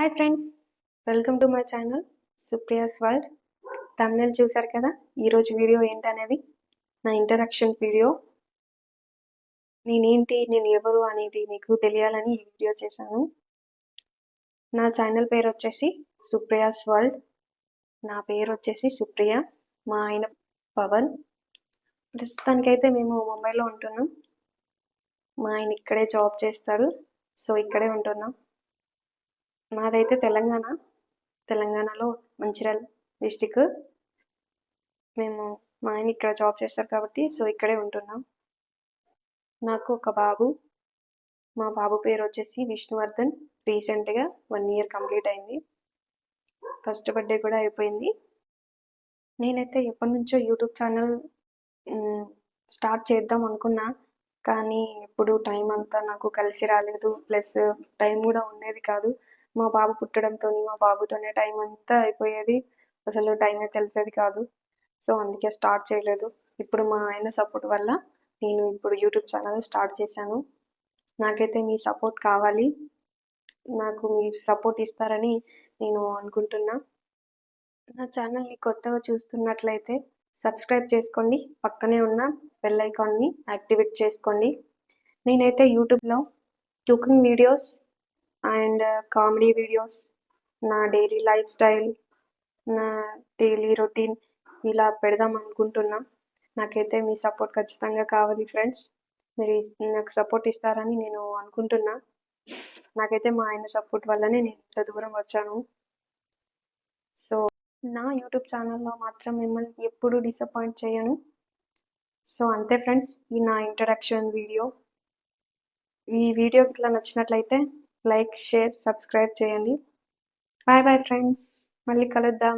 Hi friends, welcome to my channel Supriya's world. thumbnail చూసారు కదా. ఈరోజు వీడియో ఏంటనేది నా ఇంట్రడక్షన్ వీడియో. నేను ఎవరు అనేది మీకు తెలియాలని ఈ వీడియో చేశాను. నా ఛానల్ పేరు వచ్చేసి సుప్రియాస్ వరల్డ్. నా పేరు వచ్చేసి సుప్రియ. మా ఆయన పవన్. ప్రస్తుతానికైతే మేము ముంబైలో ఉంటున్నాం. మా ఆయన ఇక్కడే జాబ్ చేస్తాడు, సో ఇక్కడే ఉంటున్నాం. మాదైతే తెలంగాణలో మంచిర్యాల డిస్టిక్. మా ఆయన ఇక్కడ జాబ్ చేస్తారు కాబట్టి సో ఇక్కడే ఉంటున్నాం. నాకు ఒక బాబు. మా బాబు పేరు వచ్చేసి విష్ణువర్ధన్. రీసెంట్గా 1 year కంప్లీట్ అయింది. ఫస్ట్ బర్త్డే కూడా అయిపోయింది. నేనైతే ఎప్పటి నుంచో యూట్యూబ్ ఛానల్ స్టార్ట్ చేద్దాం అనుకున్నా, కానీ ఇప్పుడు టైం అంతా నాకు కలిసి రాలేదు. ప్లస్ టైం కూడా ఉండేది కాదు. మా బాబు పుట్టడంతో మా బాబుతోనే టైం అంతా అయిపోయేది. అసలు టైమే తెలిసేది కాదు. సో అందుకే స్టార్ట్ చేయలేదు. ఇప్పుడు మా ఆయన సపోర్ట్ వల్ల నేను ఇప్పుడు యూట్యూబ్ ఛానల్ స్టార్ట్ చేశాను. నాకైతే మీ సపోర్ట్ కావాలి. నాకు మీరు సపోర్ట్ ఇస్తారని నేను అనుకుంటున్నా. నా ఛానల్ని కొత్తగా చూస్తున్నట్లయితే సబ్స్క్రైబ్ చేసుకోండి. పక్కనే ఉన్న బెల్ ఐకాన్ని యాక్టివేట్ చేసుకోండి. నేనైతే యూట్యూబ్లో cooking videos and comedy videos, నా డైలీ లైఫ్ స్టైల్, నా డైలీ రొటీన్ ఇలా పెడదాం అనుకుంటున్నా. నాకైతే మీ సపోర్ట్ ఖచ్చితంగా కావాలి ఫ్రెండ్స్. మీరు నాకు సపోర్ట్ ఇస్తారని నేను అనుకుంటున్నా. నాకైతే మా ఆయన సపోర్ట్ వల్లనే నేను ఇంత దూరం వచ్చాను. సో నా యూట్యూబ్ ఛానల్లో మాత్రం మిమ్మల్ని ఎప్పుడు డిసప్పాయింట్ చేయను. సో అంతే ఫ్రెండ్స్, ఈ నా ఇంట్రడక్షన్ వీడియో. ఈ వీడియో ఇట్లా నచ్చినట్లయితే లైక్, షేర్, సబ్స్క్రైబ్ చేయండి. బాయ్ బాయ్ ఫ్రెండ్స్, మళ్ళీ కలుద్దాం.